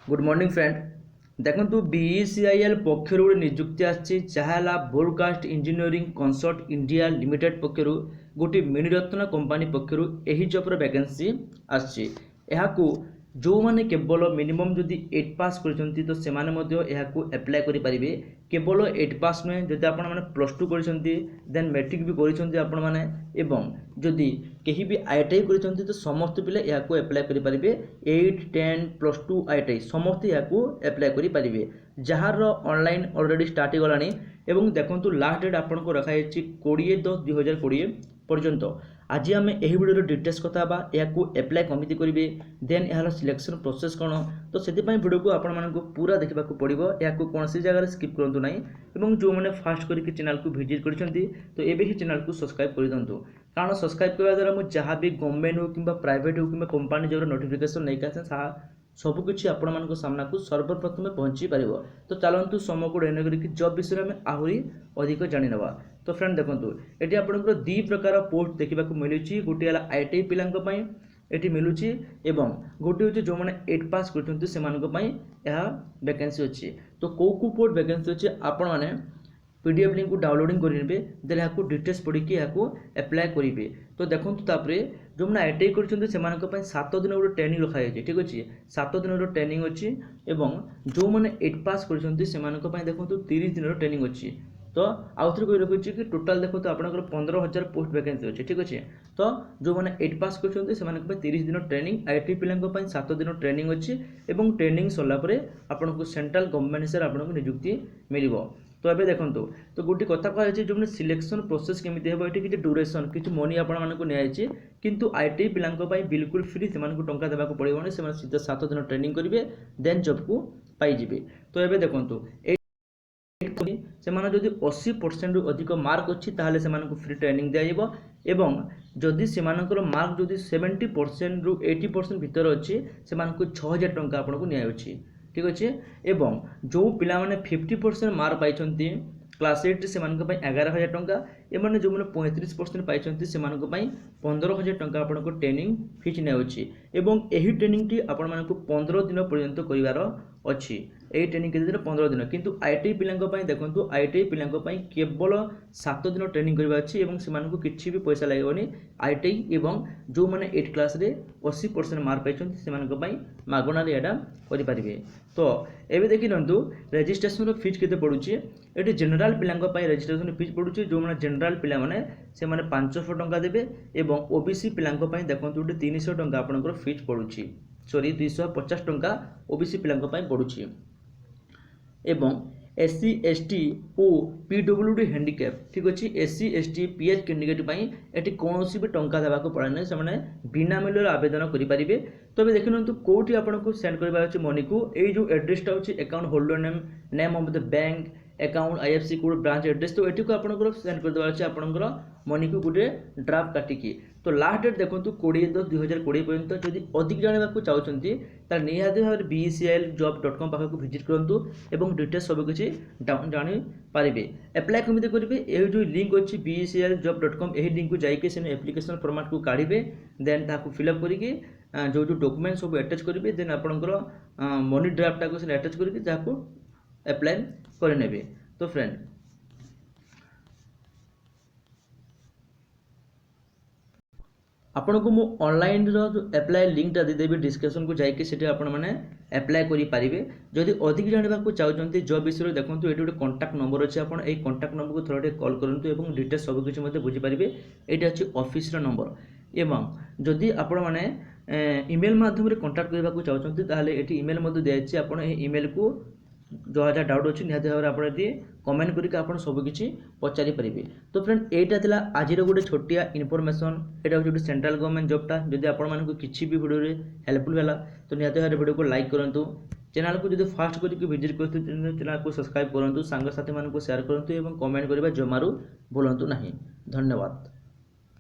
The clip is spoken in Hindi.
Good morning friend. देखो बीईसीआईएल पक्षर गोटे निजुक्ति आसी broadcast engineering consult India limited पक्षर गोटे मिनिरत्न कंपनी पक्षर यही जॉबर वैकेंसी आसी जो मैंने केवल मिनिमम जदि 8 पास करछंती तो से एप्लाय करि परिबे। केवल 8 पास नुहे जदि आपण माने +2 करछंती देन मैट्रिक भी करछंती आपण माने एवं जदि केही भी आईटीआई करछंती तो समस्त पिले याकू एप्लाय करि परिबे। 8 10 +2 आईटीआई समस्त याकू एप्लाय करि परिबे। जहार ऑनलाइन ऑलरेडी स्टार्ट हो गलानी एवं देखंतु लास्ट डेट आपण को रखा है 20/10/2020 पर्यंत। आज आम यही वीडियो डिटेल्स कथा या एप्लाय कमिटी करेंगे देन यार सिलेक्शन प्रोसेस कौन तो से वीडियो को आपण पूरा देखा पड़ो या कौन सी जगह स्किप करूँ ना। जो मैंने फास्ट करके चैनल को विजिट करछंती तो एबे ही चैनल को सब्सक्राइब कर दिंतु कारण सब्सक्राइब करने द्वारा मुझे जहाँ भी गवर्नमेंट हो कि प्राइवेट हो कि कंपनी जो नोटिफिकेशन नहीं आसे सबकि आपण सामना को सर्वप्रथम पहुँची पार। तो चलतु समय को डेन कर जॉब विषय में आहरी अधिक जाणी ना। तो फ्रेंड देखो ये आपंकर दी प्रकार पोस्ट देखा मिलूँ गोटे आईटीआई पिलांई ये मिलूँ एवं गोटे हूँ जो मैंने 8 पास कर वैकेंसी अच्छी। तो कौ पोस्ट वैकेंसी अच्छी आपण मैंने पीडीएफ लिंक को डाउनलोडिंग करेंगे देन यहाँ डिटेल्स पढ़ी एप्लाय करेंगे। तो देखो जो मैंने आईटीआई कर 7 दिन गोटे ट्रेनिंग रखाई ठीक अच्छे 7 दिन ट्रेनिंग अच्छी एवं जो मैंने 8 पास कर देखो 30 दिन ट्रेनिंग अच्छी। तो आउ थे कही रखी कि टोटाल देखो तो आप 15,000 पोस्ट वैकेंसी अच्छे ठीक अच्छे। तो जो मैंने 8 पास कर 30 दिन ट्रेनिंग आईटी पिलांई 7 दिन ट्रेनिंग अच्छी एवं ट्रेनिंग सरलापर आपन को सेंट्रल गवर्नमेंट से आपको नियुक्ति मिल। तो ये देखो तो गोटे कथा कहुई जो मैंने सिलेक्शन प्रोसेस केमी हम ये किसी ड्यूरेसन किसी मनी आपको किंतु आईटीआई पिलांई बिल्कुल फ्री से टंका देवाक पड़ोनी से सीधा 7 दिन ट्रेनिंग करेंगे देन जॉब को पाइबे। तो ये देखो से जदि 80% रु अधिक मार्क अच्छी ताहले से फ्री ट्रेनिंग दिया एवं जदि से मार्क जदि 70% रु 80% भितर अच्छी से 6,000 टंका आपको नि ठीक अच्छे। एवं जो पिला माने 50% मार्क पाई क्लास 8 से 11,000 टंका एवं जो मैंने 35% पाई से 15,000 टंका आपको ट्रेनिंग फीस नहीं यही ट्रेनिंग टी आपण 15 दिन पर्यंत करार अच्छी। यही ट्रेनिंग के दिन 15 दिन किंतु आईटीआई पिलांई देखो आईटीआई पिलांई केवल 7 दिन ट्रेनिंग करवा अच्छी और किसी भी पैसा लगेनि। आईटीआई एवं जो मैंने 8 क्लास रे 80% मार्क पाई मागणार यहाँ करें। तो ये देखी नियंतु रेजिस्ट्रेशन फीस केते पड़ुची। ये जनरल पिलांई रेजिस्ट्रेशन फीस पड़ुची जो मैंने जनरल पिला माने से माने 500 टंका देबे एवं ओबीसी पिलांई देखो 300 टंका आपनकर फीस पड़ुची सॉरी 250 टंका ओबीसी पिलांई पड़ुची एवं एससी एसटी और पीडब्ल्यूडी हैंडिकैप ठीक अच्छे एससी एसटी पीएच कैंडिडेट ये कौन भी टंका देवाक पड़े ना से बिना मूल्य आवेदन करेंगे। तो अभी देखिए नियंतु कौटी आपको सेंड करवा अच्छे मनी को ये जो एड्रेसटा होची account holder name name of the bank account IFC code branch address तो ये आपको सेंड कर देवार अच्छे आपंकर मनी को गोटे ड्राफ्ट काटिकी। तो लास्ट डेट देखो 20/10/2020 पर्यंत जदि अधिक जानवाक चाहते निहाती भाव BECILjob.com पाखक विजिट करूँ और डिटेल्स सबकि जानी पारे। एप्लाय कमी करेंगे ये जो लिंक अच्छी BECILjob.com यही लिंक को जाइए एप्लिकेशन फॉर्मेट को काढ़े देन ताकू फिलअप करके जो डॉक्यूमेंट सब अटैच करेंगे देन आपंकर मनी ड्राफ्टा को अटैच करके एप्लाय करे। तो फ्रेंड आपन को मु ऑनलाइन रो एप्लाय लिंक देदेवी डिस्क्रिप्शन को जाइए से एप्लाय करेंगे। जदि अधिक जानवा चाहते जॉब विषय देखो ये गोटे कॉन्टैक्ट नंबर अच्छे आप कॉन्टैक्ट नंबर को थोड़ा कॉल करूँ और डिटेल्स सबकि बुझीपारे। ये अच्छे ऑफिस नंबर एवं जदि आपण मैंने ईमेल माध्यम कॉन्टैक्ट करने चाहते ये ईमेल दिखाई आप ईमेल को जहाँ जहाँ डाउट अच्छी निहत भाव में आप कमेंट करके आप सबकि पचारि पारे। तो फ्रेंड यहाँ था आज गोटे छोटिया इनफॉरमेशन यहाँ हूँ सेंट्रल गवर्नमेंट जॉबटा जब आपको किसी भी वीडियो हेल्पफुल है तो निहत भाव वीडियो को लाइक करूँ चैनल को जो फास्ट करके विजिट करते चैनल को सब्सक्राइब करूँ सांगसाथी मानक शेयर करूँ और कमेंट करने जमारू भूलु ना। धन्यवाद।